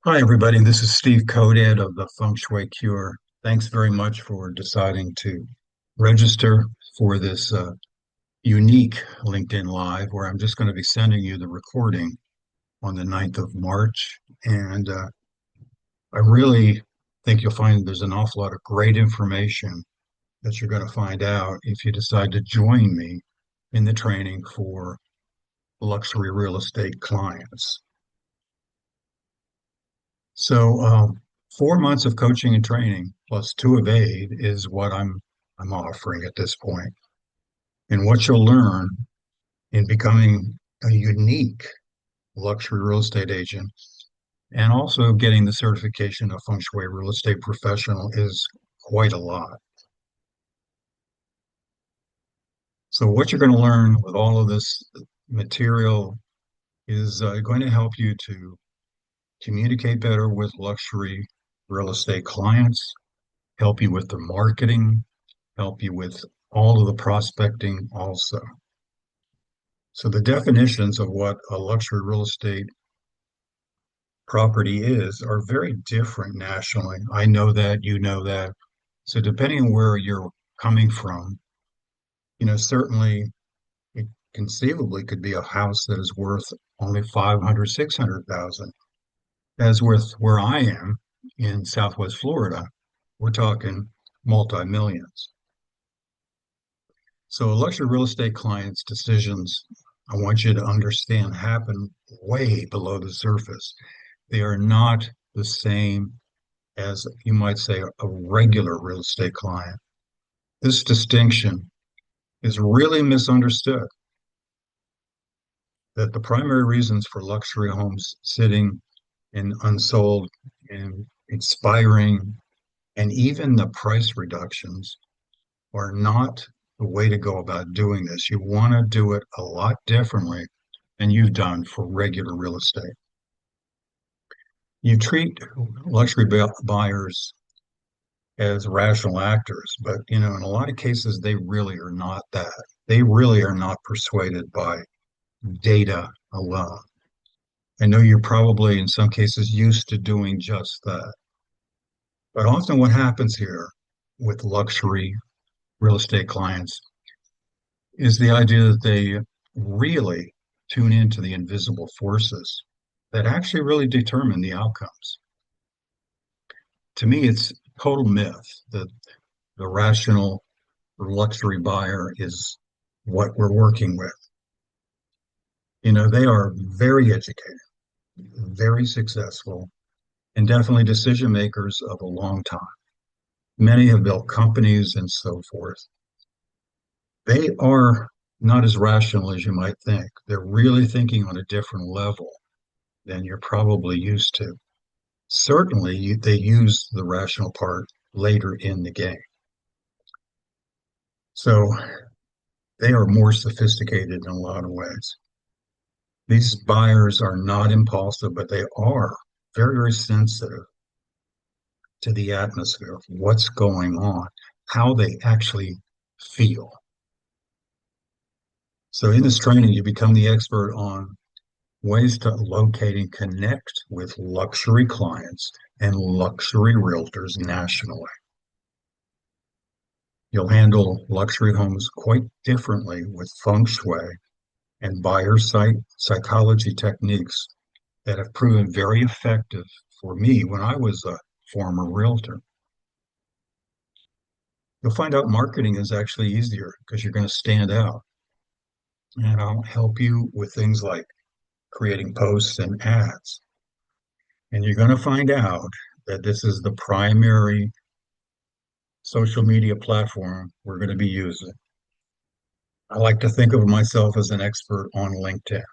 Hi, everybody. This is Steve Codet of the Feng Shui Cure. Thanks very much for deciding to register for this unique LinkedIn Live, where I'm just going to be sending you the recording on the 9th of March. And I really think you'll find there's an awful lot of great information that you're going to find out if you decide to join me in the training for luxury real estate clients. So, 4 months of coaching and training plus two of aid is what I'm offering at this point. And what you'll learn in becoming a unique luxury real estate agent and also getting the certification of Feng Shui real estate professional is quite a lot. So, what you're going to learn with all of this material is going to help you to communicate better with luxury real estate clients, help you with the marketing, help you with all of the prospecting also. So the definitions of what a luxury real estate property is are very different nationally. I know that, you know that. So depending on where you're coming from, certainly it conceivably could be a house that is worth only 500, 600,000. As with where I am in Southwest Florida, we're talking multi-millions. So luxury real estate clients' decisions, I want you to understand, happen way below the surface. They are not the same as you might say a regular real estate client. This distinction is really misunderstood. That the primary reasons for luxury homes sitting in unsold and expiring, and even the price reductions are not the way to go about doing this. You want to do it a lot differently than you've done for regular real estate. You treat luxury buyers as rational actors, but in a lot of cases, they really are not that. They really are not persuaded by data alone. I know you're probably in some cases used to doing just that. But often what happens here with luxury real estate clients is the idea that they really tune into the invisible forces that actually really determine the outcomes. To me, it's total myth that the rational luxury buyer is what we're working with. They are very educated, very successful, and definitely decision makers of a long time. Many have built companies and so forth. They are not as rational as you might think. They're really thinking on a different level than you're probably used to. Certainly, they use the rational part later in the game. So they are more sophisticated in a lot of ways. These buyers are not impulsive, but they are very, very sensitive to the atmosphere of what's going on, how they actually feel. So in this training, you become the expert on ways to locate and connect with luxury clients and luxury realtors nationally. You'll handle luxury homes quite differently with feng shui and buyer psychology techniques that have proven very effective for me when I was a former realtor. You'll find out marketing is actually easier because you're going to stand out. And I'll help you with things like creating posts and ads. And you're going to find out that this is the primary social media platform we're going to be using. I like to think of myself as an expert on LinkedIn.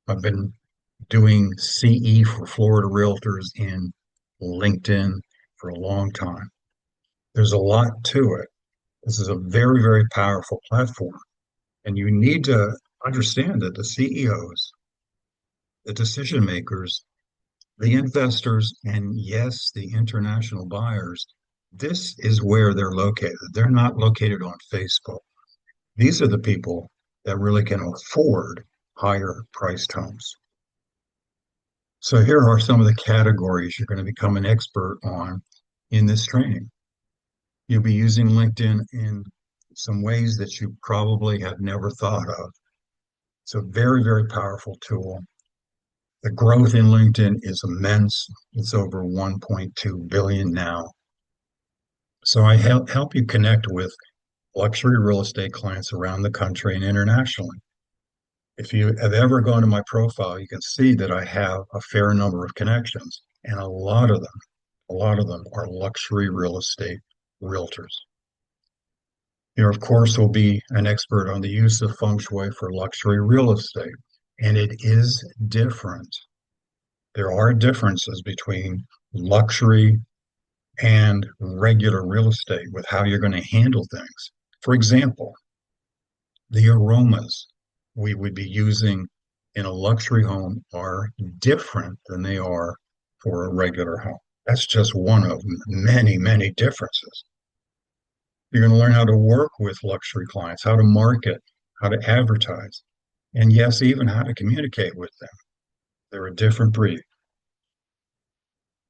I've been doing CE for Florida realtors in LinkedIn for a long time. There's a lot to it. This is a very, very powerful platform. And you need to understand that the CEOs, the decision makers, the investors, and yes, the international buyers, this is where they're located. They're not located on Facebook. These are the people that really can afford higher priced homes. So here are some of the categories you're going to become an expert on in this training. You'll be using LinkedIn in some ways that you probably have never thought of. It's a very, very powerful tool. The growth in LinkedIn is immense. It's over 1.2 billion now. So I help you connect with luxury real estate clients around the country and internationally. If you have ever gone to my profile, you can see that I have a fair number of connections, and a lot of them are luxury real estate realtors. You, of course, will be an expert on the use of feng shui for luxury real estate, and it is different. There are differences between luxury and regular real estate with how you're going to handle things. For example, the aromas we would be using in a luxury home are different than they are for a regular home. That's just one of many, many differences. You're going to learn how to work with luxury clients, how to market, how to advertise, and yes, even how to communicate with them. They're a different breed.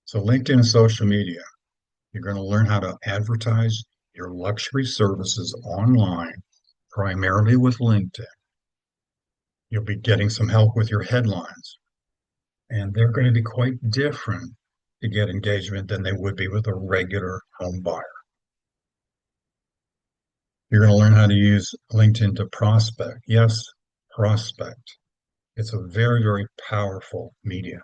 So, LinkedIn and social media, you're going to learn how to advertise your luxury services online, primarily with LinkedIn. You'll be getting some help with your headlines, and they're going to be quite different to get engagement than they would be with a regular home buyer. You're going to learn how to use LinkedIn to prospect. Yes, prospect. It's a very, very powerful media.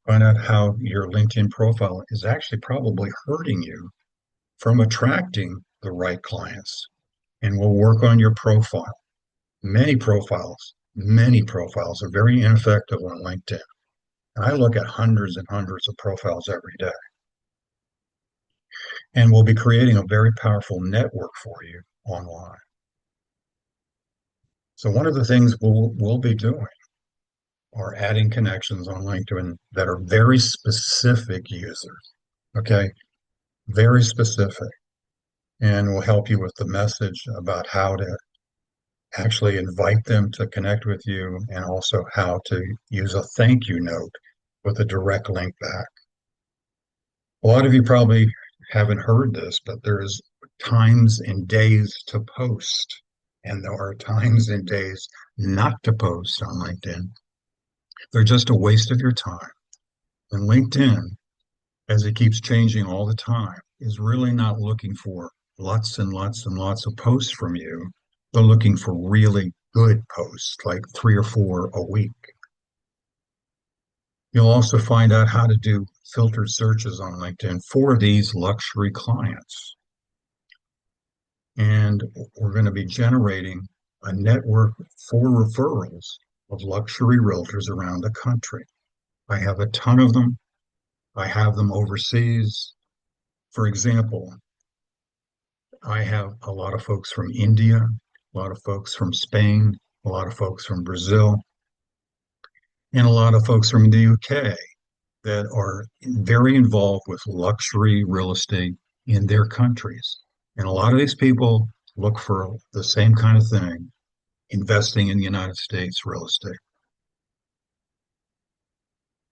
Find out how your LinkedIn profile is actually probably hurting you from attracting the right clients. And we'll work on your profile. Many profiles are very ineffective on LinkedIn. And I look at hundreds and hundreds of profiles every day. And we'll be creating a very powerful network for you online. So one of the things we'll be doing are adding connections on LinkedIn that are very specific users. Okay, very specific. And we'll help you with the message about how to actually invite them to connect with you and also how to use a thank you note with a direct link back. A lot of you probably haven't heard this, but there's times and days to post, and there are times and days not to post on LinkedIn. They're just a waste of your time. And LinkedIn, as it keeps changing all the time, is really not looking for lots and lots and lots of posts from you. They're looking for really good posts, like 3 or 4 a week. You'll also find out how to do filtered searches on LinkedIn for these luxury clients. And we're going to be generating a network for referrals of luxury realtors around the country. I have a ton of them. I have them overseas. For example, I have a lot of folks from India, a lot of folks from Spain, a lot of folks from Brazil, and a lot of folks from the UK that are very involved with luxury real estate in their countries. And a lot of these people look for the same kind of thing, investing in the United States real estate.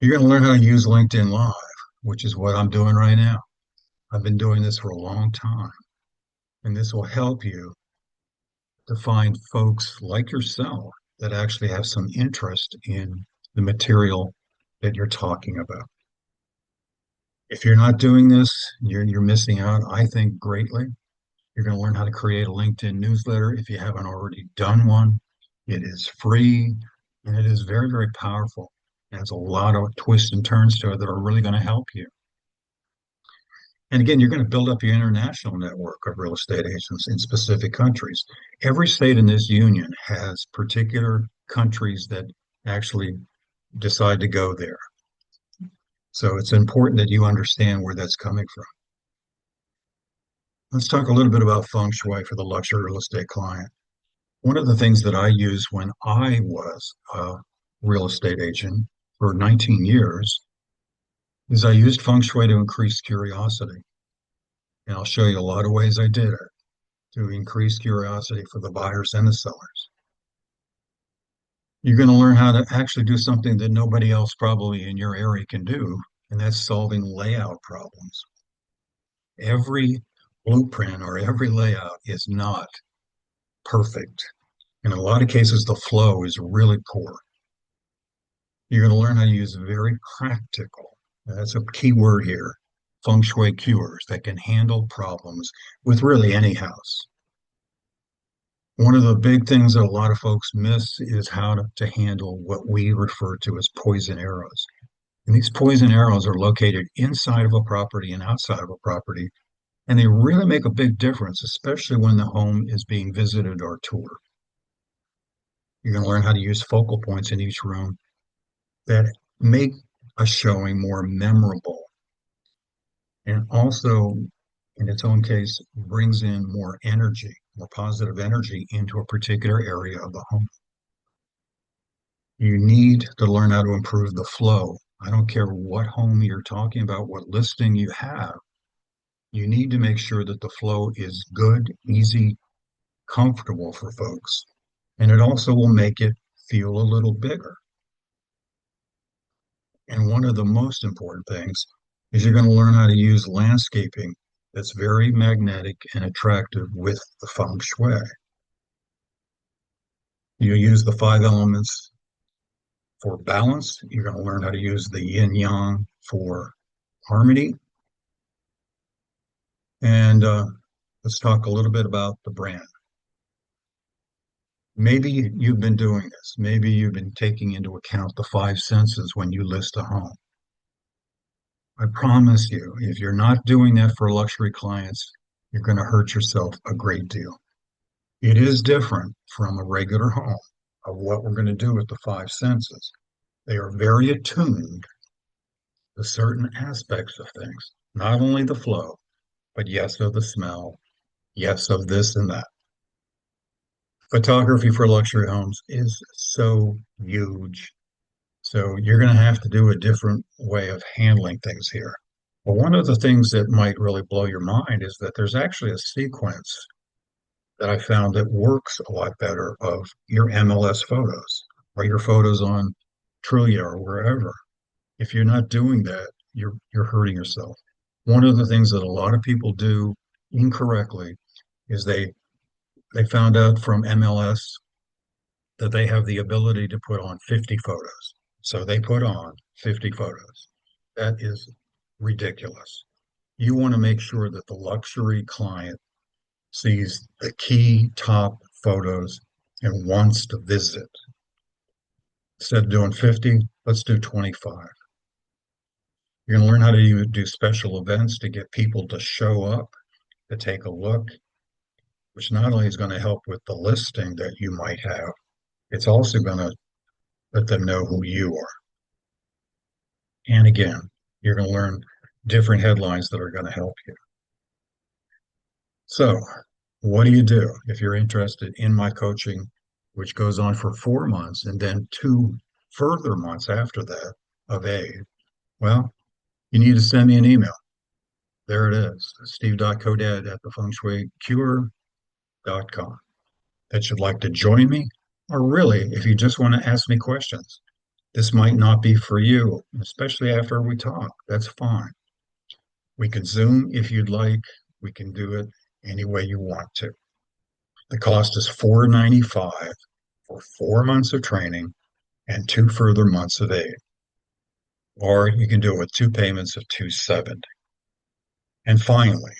You're going to learn how to use LinkedIn Live, which is what I'm doing right now. I've been doing this for a long time, and this will help you to find folks like yourself that actually have some interest in the material that you're talking about. If you're not doing this, you're missing out, I think, greatly. You're going to learn how to create a LinkedIn newsletter if you haven't already done one. It is free and it is very, very powerful. It has a lot of twists and turns to it that are really going to help you. And again, you're going to build up your international network of real estate agents in specific countries. Every state in this union has particular countries that actually decide to go there. So it's important that you understand where that's coming from. Let's talk a little bit about feng shui for the luxury real estate client. One of the things that I used when I was a real estate agent for 19 years is I used feng shui to increase curiosity. And I'll show you a lot of ways I did it to increase curiosity for the buyers and the sellers. You're going to learn how to actually do something that nobody else probably in your area can do, and that's solving layout problems. Every blueprint or every layout is not perfect. In a lot of cases, the flow is really poor. You're going to learn how to use very practical, that's a key word here, feng shui cures that can handle problems with really any house. One of the big things that a lot of folks miss is how to handle what we refer to as poison arrows. And these poison arrows are located inside of a property and outside of a property, and they really make a big difference, especially when the home is being visited or toured. You're going to learn how to use focal points in each room that make a showing more memorable and also, in its own case, brings in more energy, more positive energy into a particular area of the home. You need to learn how to improve the flow. I don't care what home you're talking about, what listing you have. You need to make sure that the flow is good, easy, comfortable for folks. And it also will make it feel a little bigger. And one of the most important things is you're going to learn how to use landscaping that's very magnetic and attractive with the feng shui. You use the five elements for balance. You're going to learn how to use the yin yang for harmony. And let's talk a little bit about the brand. Maybe you've been doing this. Maybe you've been taking into account the five senses when you list a home. I promise you, if you're not doing that for luxury clients, you're going to hurt yourself a great deal. It is different from a regular home of what we're going to do with the five senses. They are very attuned to certain aspects of things, not only the flow, but yes, of the smell, yes, of this and that. Photography for luxury homes is so huge. So you're going to have to do a different way of handling things here. But one of the things that might really blow your mind is that there's actually a sequence that I found that works a lot better of your MLS photos or your photos on Trulia or wherever. If you're not doing that, you're hurting yourself. One of the things that a lot of people do incorrectly is they found out from MLS that they have the ability to put on 50 photos. So they put on 50 photos. That is ridiculous. You want to make sure that the luxury client sees the key top photos and wants to visit. Instead of doing 50, let's do 25. You're going to learn how to do special events to get people to show up, to take a look, which not only is going to help with the listing that you might have, it's also going to let them know who you are. And again, you're going to learn different headlines that are going to help you. So, what do you do if you're interested in my coaching, which goes on for 4 months and then 2 further months after that of aid? Well, you need to send me an email. There it is, steve.codad at thefengshuicure.com. That you'd like to join me, or really, if you just want to ask me questions. This might not be for you, especially after we talk. That's fine. We can Zoom if you'd like. We can do it any way you want to. The cost is $495 for 4 months of training and 2 further months of aid. Or you can do it with 2 payments of $270. And finally,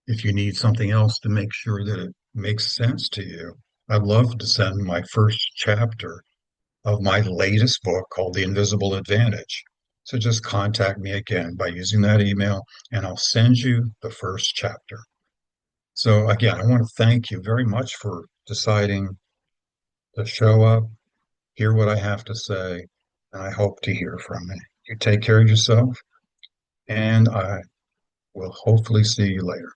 if you need something else to make sure that it makes sense to you, I'd love to send my first chapter of my latest book called The Invisible Advantage. So just contact me again by using that email and I'll send you the first chapter. So again, I want to thank you very much for deciding to show up, hear what I have to say, and I hope to hear from you. You take care of yourself, and I will hopefully see you later.